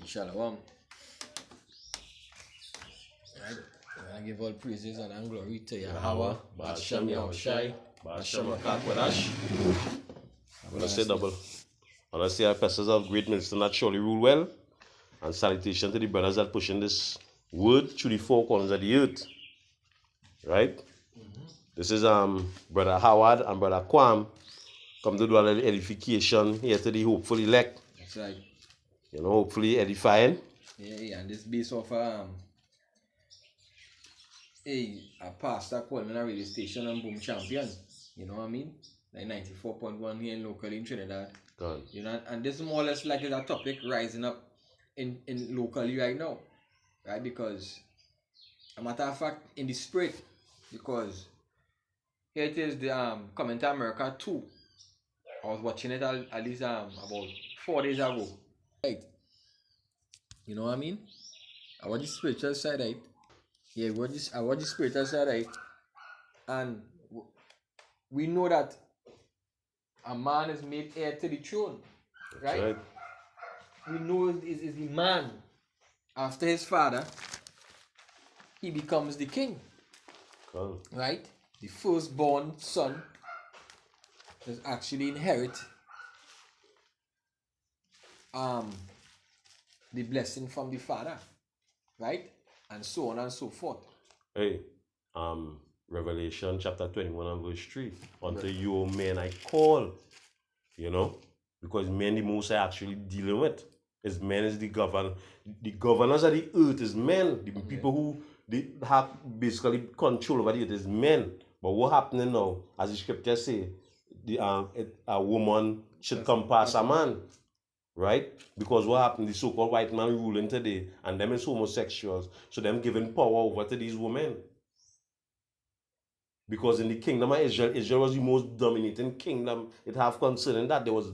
Shalom. Right. I give all praises and glory to Yahweh, Ba'ashem Yahushai, Ba'ashem Akakwadash. I'm going to say double. And I say our pastors of great minister that surely rule well. And salutation to the brothers that pushing this word through the four corners of the earth. Right? This is Brother Howard and Brother Kwam come to do a little edification here to the hopeful elect. That's right. You know, hopefully edifying. Yeah, and this based off a pastor called me on a radio station and Boom Champion. You know what I mean? Like 94.1 here in locally in Trinidad. God. You know, and this is more or less like that topic rising up in locally right now. Right? Because a matter of fact, in the spirit, because here it is the Coming to America 2. I was watching it at least about 4 days ago. Right. You know what I mean? I watch the spiritual side, right? Yeah, I watch the spiritual side, right? And we know that a man is made heir to the throne, right? We know is the man after his father, he becomes the king, right? The firstborn son does actually inherit the blessing from the father, right? And so on and so forth. Hey, Revelation chapter 21 and verse 3. Unto you, O men, I call. You know? Because men the most are actually dealing with. Is men is the governors of the earth is men. The people who they have basically control over the earth is men. But what happening now, as the scripture say, a woman should come past a man. Right? Because what happened, the so-called white man ruling today, and them is homosexuals, so them giving power over to these women. Because in the kingdom of Israel, Israel was the most dominating kingdom. It have concerning that it was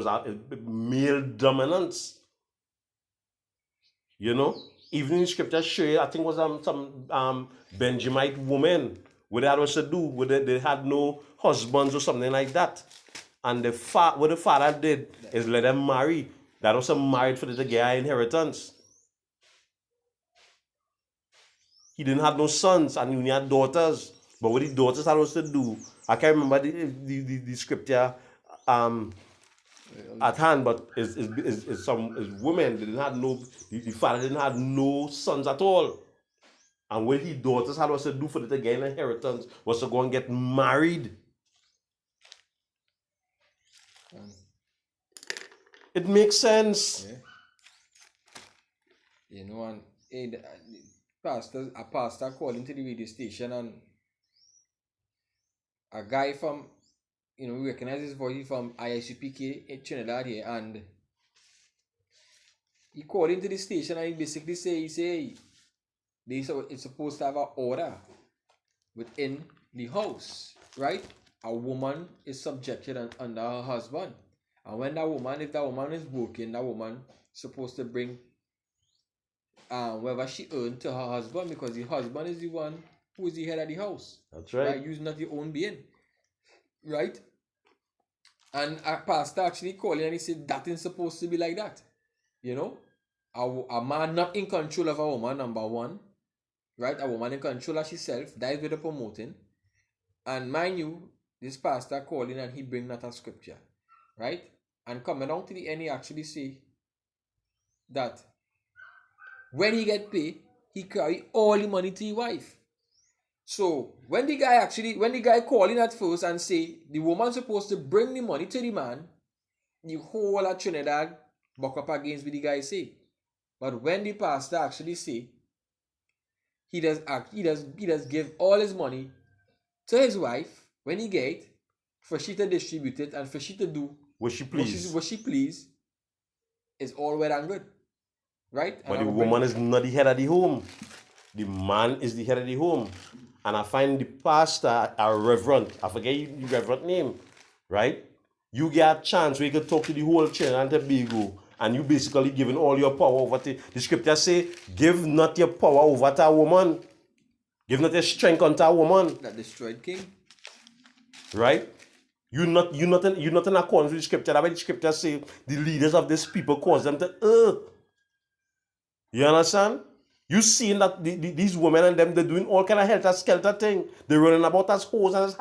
a male dominance. You know? Even in the scripture show you, I think it was some Benjamite woman, what that was to do, where they had no husbands or something like that. And what the father did is let them marry. That was married for the get inheritance. He didn't have no sons and he only had daughters. But what the daughters had was to do, I can't remember the scripture at hand, but is women. They didn't have the father didn't have no sons at all. And what his daughters had was to do for the get inheritance was to go and get married. It makes sense. Yeah. You know, and a pastor called into the radio station, and a guy from, we recognize his voice from ISUPK in Trinidad here, and he called into the station and he basically say it's supposed to have an order within the house, right? A woman is subjected under her husband. And when if that woman is working, that woman is supposed to bring whatever she earned to her husband, because the husband is the one who is the head of the house. That's right. You're not your own being. Right? And a pastor actually called in and he said that ain't supposed to be like that. You know? A man not in control of a woman, number one. Right? A woman in control of herself, that is with the promoting. And mind you, this pastor called in and he bring that a scripture. Right? And coming down to the end, he actually say that when he get paid, he carry all the money to his wife. So when the guy call in at first and say the woman supposed to bring the money to the man, the whole of Trinidad buck up against what the guy say. But when the pastor actually say he does give all his money to his wife when he get it, for she to distribute it and for she to do what she please, is all well and good. Right? But the woman is not the head of the home. The man is the head of the home. And I find the pastor a reverend. I forget the reverend name. Right? You get a chance where you can talk to the whole Trinidad and Tobago, and you basically giving all your power over to the scripture say, give not your power over to a woman. Give not your strength unto a woman. That destroyed king. Right? You're not in accordance with the scripture. That's why the scripture say the leaders of this people cause them to err. You understand? You seeing that these women and them, they're doing all kind of helter-skelter thing. They're running about as hoes and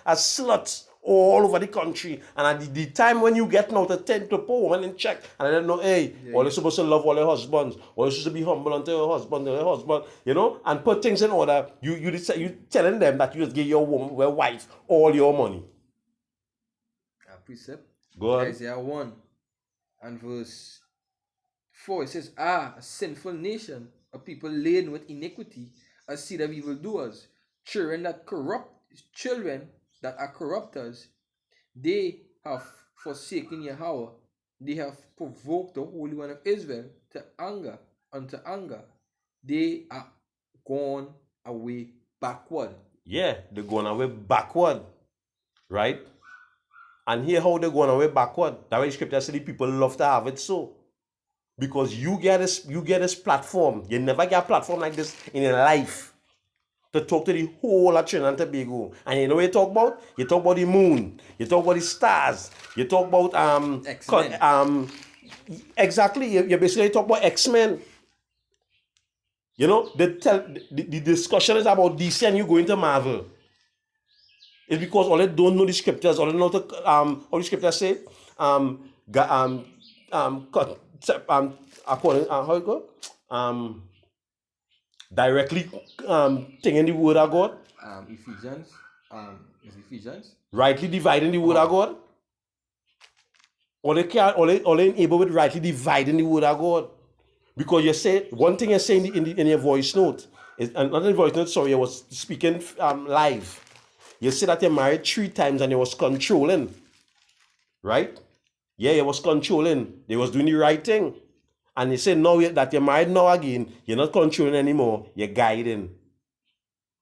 as sluts all over the country. And at the time when you get now to tend to put women in check, and I don't know, hey, all you're supposed to love all your husbands, or you're supposed to be humble unto your husband, you know, and put things in order. You telling them that you just give your woman, your wife, all your money. A precept. Go on. Isaiah 1 and verse 4, it says, a sinful nation, a people laden with iniquity, a seed of evildoers, children that are corrupters. They have forsaken Yahweh. They have provoked the Holy One of Israel to anger, unto anger. They are gone away backward. Yeah, they're going away backward, right? And here how they're going away backward. That's why the scripture says the people love to have it so. Because you get this platform. You never get a platform like this in your life to talk to the whole of Trinidad and Tobago. And you know what you talk about? You talk about the moon. You talk about the stars. You talk about X-Men. Exactly. You basically talk about X-Men. You know, the discussion is about DC and you going to Marvel. It's because all they don't know the scriptures. All they know how the scriptures say. According how it go? Directly taking the word of God. Ephesians. Is Ephesians? Rightly dividing the word of God. All they able with rightly dividing the word of God. Because you say one thing you say in your voice note is not in voice note. Sorry, I was speaking live. You say that you're married 3 times and you was controlling, right? Yeah, you was controlling. They was doing the right thing. And you say now that you're married now again, you're not controlling anymore, you're guiding.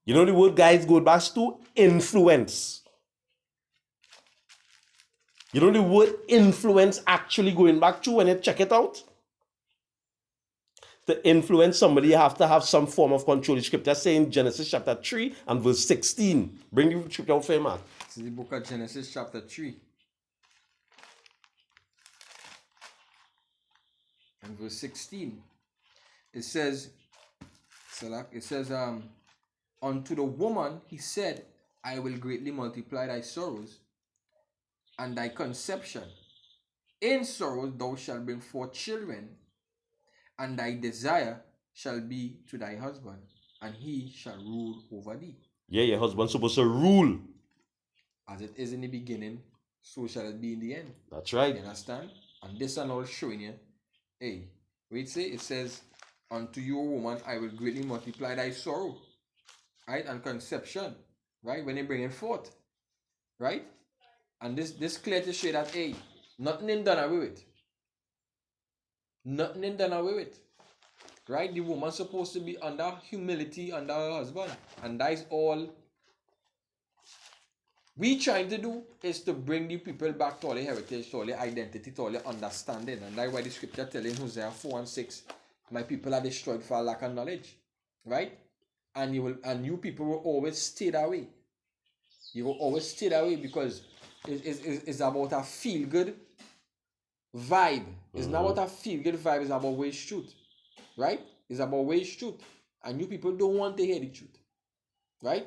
You know the word guide goes back to influence. You know the word influence actually going back to when you check it out? To influence somebody, you have to have some form of control. The scripture says in Genesis chapter 3 and verse 16. Bring the scripture out for you, man. This is the book of Genesis chapter 3. And verse 16. It says, unto the woman he said, I will greatly multiply thy sorrows and thy conception. In sorrows thou shalt bring forth children, and thy desire shall be to thy husband, and he shall rule over thee. Yeah, your husband's supposed to rule. As it is in the beginning, so shall it be in the end. That's right. You understand? And this and all showing you, hey, wait, say it says, unto you, woman, I will greatly multiply thy sorrow, right? And conception, right? When they bring it forth, right? And this clear to show that, hey, nothing in done away with. Nothing in done away with. Right? The woman's supposed to be under humility under her husband. And that is all we trying to do, is to bring the people back to all their heritage, to all their identity, to all their understanding. And that's why the scripture telling Hosea 4 and 6, my people are destroyed for lack of knowledge. Right? And you people will always stay that way. You will always stay that way because it's about a feel-good vibe. It's not about a feel-good vibe, it's about wage truth. Right? It's about wage truth. And you people don't want to hear the truth. Right?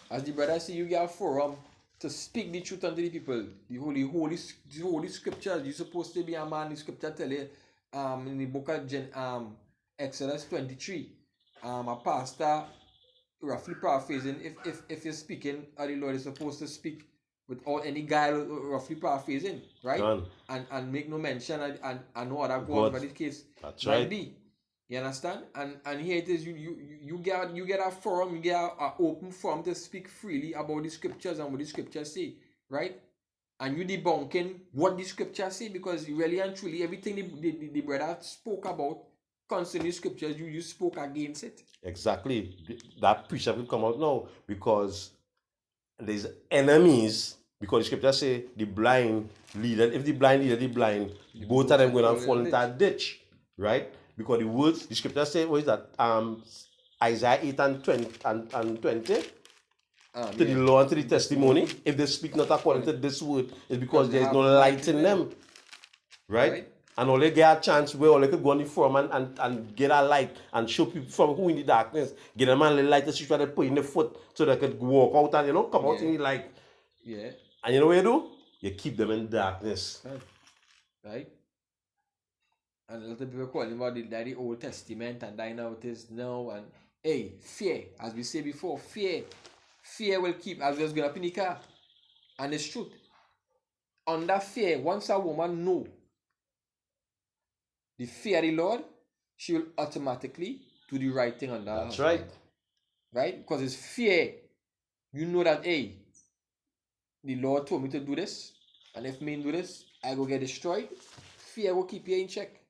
As the brother say, you get a forum to speak the truth unto the people. The holy scriptures. You're supposed to be a man. The scripture tell you in the book of Exodus 23. A pastor, roughly paraphrasing, if you're speaking, the Lord is supposed to speak without any guile, roughly paraphrasing, right? Done. And make no mention and no other God, but the case That's might right. be. You understand? And here it is, you get a forum, you get an open forum to speak freely about the scriptures and what the scriptures say, right? And you debunking what the scriptures say, because really and truly everything the brother spoke about concerning the scriptures, you spoke against it. Exactly. That precept will come out now because there's enemies, because the scripture say the blind leader, if the blind leader the blind, both of them going to fall into that ditch, right? Because the words, the scripture say, what is that? Isaiah 8 and 20 to the law and to the testimony. If they speak not according to this word, it's because there is no light in them. Right? And all they get a chance where all they could go on the forum and get a light and show people from who in the darkness, get them a little light to see where they put in the foot so they could walk out and come out Yeah. in the light. Yeah. And you know what you do? You keep them in darkness. Right? And a lot of people calling about the Old Testament and I know it is now and hey, fear, as we said before, fear will keep, as we was going up in the car. And it's truth. Under fear, once a woman know the fear of the Lord, she will automatically do the right thing under her That's husband. right. Right? Because it's fear. You know that, hey, the Lord told me to do this, and if me do this, I go get destroyed. Fear will keep you in check.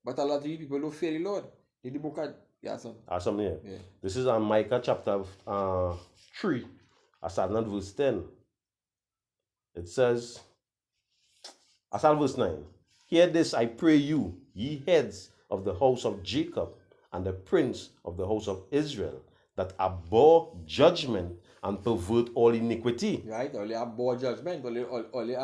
But a lot of you people don't fear the Lord. In the book of Awesome, yeah. Yeah. This is on Micah chapter 3, I start at verse 10. It says, I start verse 9. Hear this, I pray you, ye heads of the house of Jacob, and the prince of the house of Israel, that abhor judgment and pervert all iniquity. Right? Only abhor judgment. Only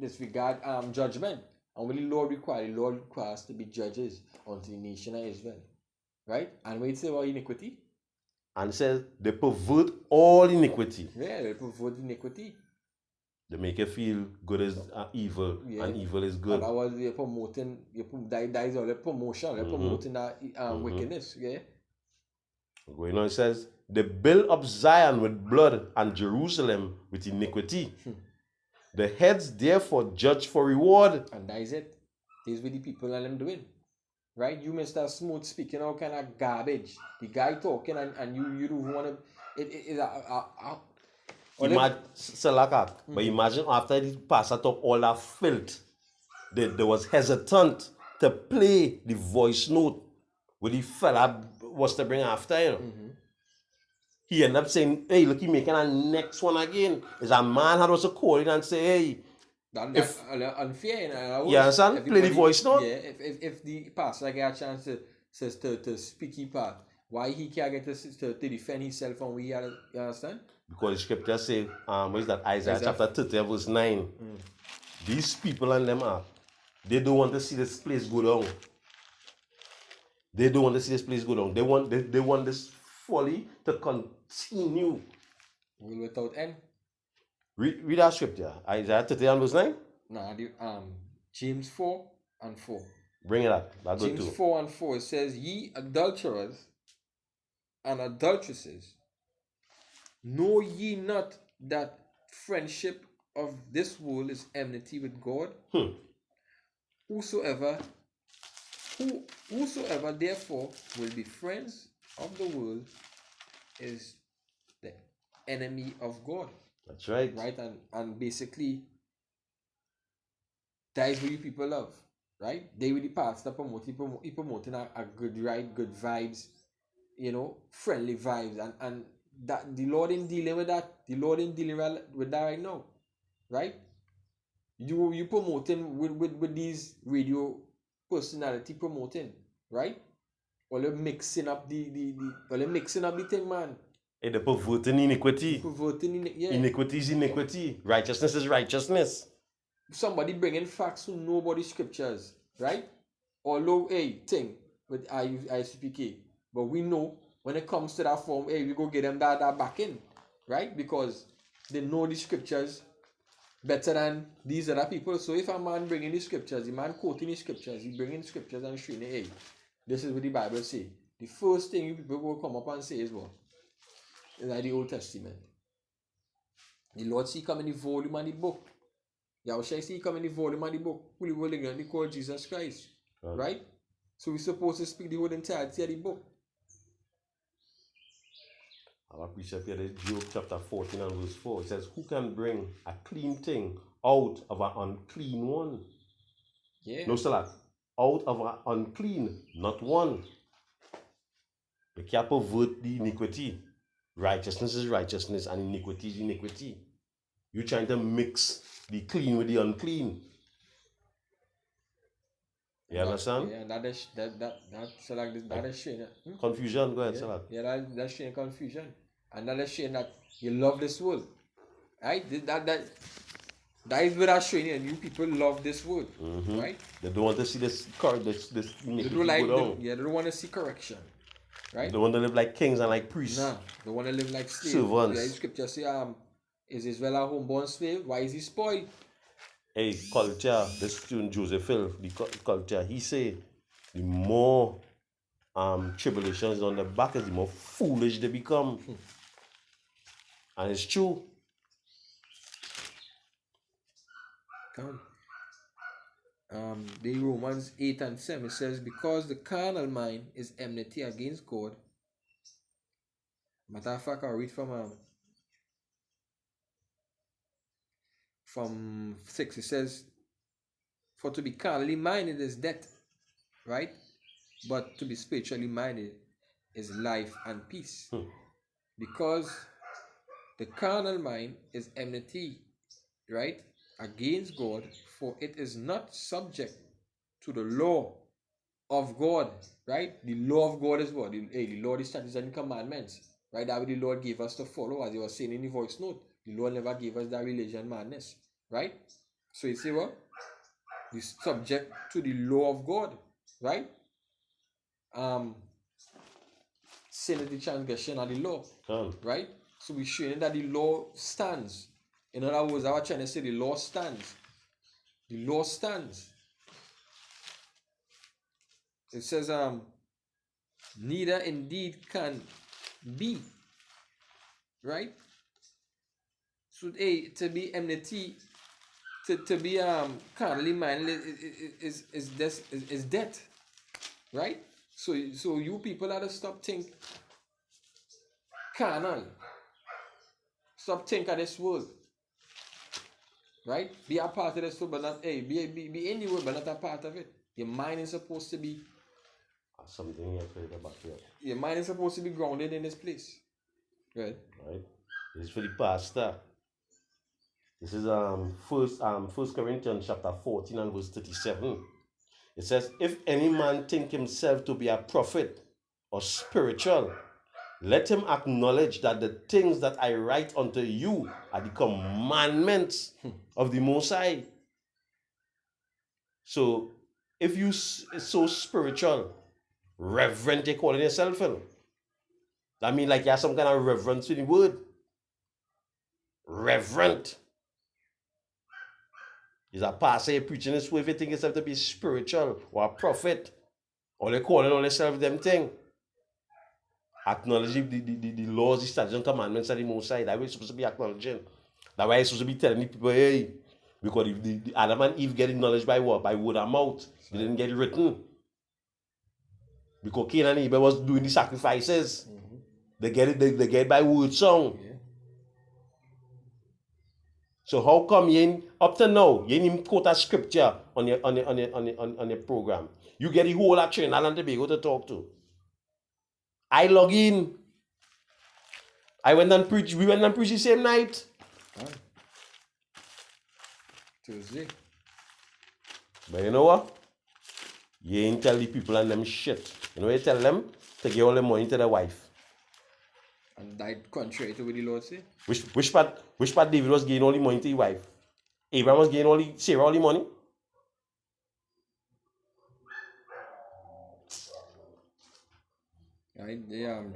disregard judgment. And when the Lord requires to be judges unto the nation of Israel. Right? And when it says about iniquity? And it says they pervert all iniquity. Yeah, they pervert iniquity. They make you feel good is evil, Yeah. and evil is good. And that was they're promoting, that is all the promotion. They're promoting that wickedness. Yeah. Going on, it says, they build up Zion with blood and Jerusalem with iniquity. The heads therefore judge for reward. And that is it. This is what the people and them doing. Right? You Mr. Smooth speaking all kind of garbage. The guy talking and you don't want to. It is But imagine after the pastor talk all that filth, there was hesitant to play the voice note with the fella was to bring after, He ended up saying, hey, look, he making a next one again. Is a man had also call in and say, hey, that's unfair. You understand? Play the voice note. Yeah, if the pastor get a chance to speak his part, why he can't get to defend himself and we are, you understand? Because the scripture say, what is that? Isaiah chapter 30 verse 9. These people and them are, they don't want to see this place go down. They don't want to see this place go down. They want this folly to continue. Will without end. Read that scripture. Isaiah 30 and verse 9. Nah, James 4 and 4. Bring it up. James 4 and 4, it says, ye adulterers and adulteresses, know ye not that friendship of this world is enmity with God? Whosoever therefore will be friends of the world is the enemy of God. That's right. Right? And basically, that is what you people love. Right? They will the pastor promoting a good right, good vibes, friendly vibes. And that the Lord in dealing with that. The Lord in dealing with that right now. Right? You promoting with these radio personality promoting, right? Or they're mixing up the thing, man. Hey, they're perverting iniquity. Yeah. Iniquity is iniquity. Righteousness is righteousness. Somebody bringing facts who know about the scriptures, right? Although, thing with ISPK, but we know when it comes to that form, we go get them that back in, right? Because they know the scriptures better than these other people. So if a man bringing the scriptures, the man quoting the scriptures, he bringing the scriptures and showing, this is what the Bible say. The first thing you people will come up and say is what? Is like the Old Testament. The Lord see come in the volume and the book. Yahushua see come in the volume and the book. Who will they call Jesus Christ? Right? So we're supposed to speak the whole entirety of the book. Our precept here is Job chapter 14 and verse 4. It says, who can bring a clean thing out of an unclean one? Yeah. No, Salat. Out of an unclean, not one. You can't pervert the iniquity. Righteousness is righteousness and iniquity is iniquity. You're trying to mix the clean with the unclean. You understand? Yeah, that is showing confusion. Go ahead, Salat. Yeah, that's showing confusion. And that is showing that you love this world. Right? That is what I'm showing you, and you people love this word, right? They don't want to see this They iniquity don't like, go down. they don't want to see correction, They right? don't want to live like kings and like priests. Nah, they want to live like slaves. Servants. Yeah, the scripture say, is Israel a homeborn slave? Why is he spoiled? Hey, culture, this student Joseph Hill, the culture, he say the more tribulations on the back is the more foolish they become. And it's true. Come. The Romans 8 and 7 says, because the carnal mind is enmity against God. Matter of fact, I'll read from 6. It says, for to be carnally minded is death, right? But to be spiritually minded is life and peace. Because the carnal mind is enmity, right, against God, for it is not subject to the law of God, right? The law of God is what? The law, the statutes and the commandments, right? That what the Lord gave us to follow, as you were saying in the voice note. The Lord never gave us that religion madness, right? So you see what? We subject to the law of God, right? Sin is the transgression of the law, right? So we're showing that the law stands. In other words, I was trying to say the law stands. The law stands. It says, neither indeed can be, right? So, to be enmity, to be carnally minded is death, right? So you people have to stop think carnal. Stop think of this world, right? Be a part of this world, but not be in the world, but not a part of it. Your mind is supposed to be something here for the back here. Your mind is supposed to be grounded in this place. Good. Right. This is for the pastor. This is First Corinthians chapter 14 and verse 37. It says, if any man think himself to be a prophet or spiritual, let him acknowledge that the things that I write unto you are the commandments of the Most High. So, if you so spiritual, reverent, you calling yourself, that means like you have some kind of reverence to the word. Reverent. Is a pastor preaching this way if you think yourself to be spiritual or a prophet, or they calling on themselves them thing. Acknowledging the laws, the statutes and commandments of the Most High. That way it's supposed to be acknowledging. That way it's supposed to be telling the people, hey, because if the Adam and Eve get knowledge by what? By word of mouth. They didn't get it written. Because Cain and Abel was doing the sacrifices. They get it by word song. Yeah. So how come you ain't, up to now, you ain't even quote a scripture on your program? You get the whole of Trinidad and Tobago to talk to. I log in. We went and preached the same night. Tuesday. But you know what? You ain't tell the people and them shit. You know what you tell them? To give all the money to the wife. And died contrary to what the Lord said. Which part David was giving all the money to his wife? Abraham was giving Sarah all the money? Right,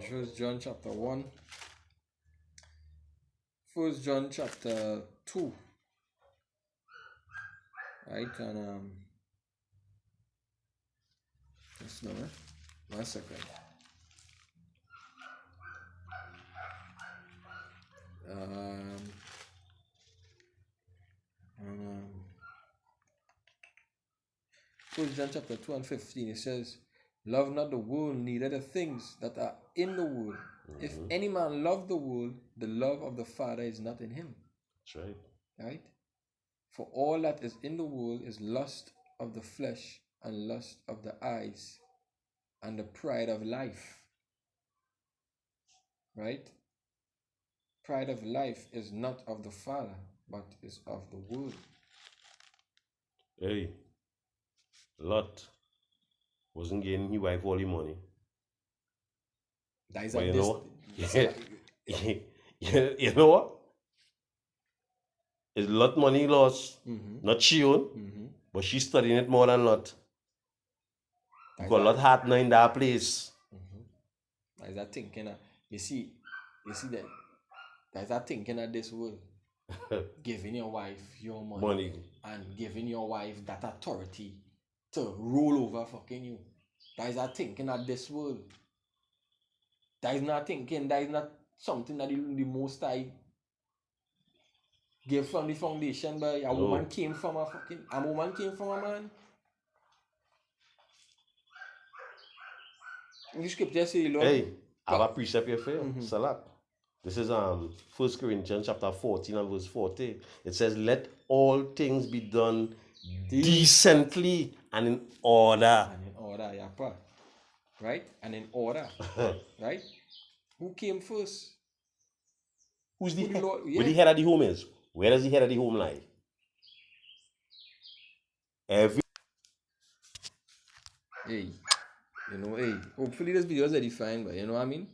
First John chapter 1. First John chapter 2. Right, and just no, 1 second. First John chapter 2 and 15, it says, love not the world, neither the things that are in the world. If any man love the world, the love of the Father is not in him. That's right. Right? For all that is in the world is lust of the flesh, and lust of the eyes, and the pride of life. Right? Pride of life is not of the Father, but is of the world. Hey, Lot wasn't getting his wife all the money. That is But a you know what? dis- You know what? It's Lot money lost, not she own, but she's studying it more than Lot. Because Lot had in that place. There's that thinking, you see that there's that thinking of this world. Giving your wife your money and giving your wife that authority to roll over fucking you. That is that thinking of this world. That is not thinking, that is not something that the Most High gave from the foundation, but a woman came from a man. The scripture say, Lord. Hey, I have a precept here for you. Salat. This is 1 Corinthians chapter 14 and verse 40. It says, let all things be done decently and in order. And in order, yeah, pa. Right? And in order. Right? Who came first? Who's the head? Lord, Where the head of the home is? Where does the head of the home lie? Hey, hopefully this video is edifying, but you know what I mean?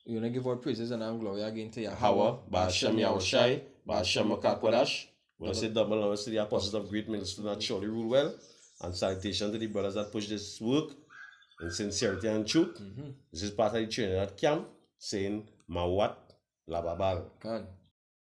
You wanna give all praises and glory again to Yahweh, Ba'ashem Yahushai, Ba'ashem Makakwadash. When I say double honors to the apostles of great ministers that surely rule well, and salutation to the brothers that push this work in sincerity and truth. This is part of the training at camp saying, Mawat Lababal.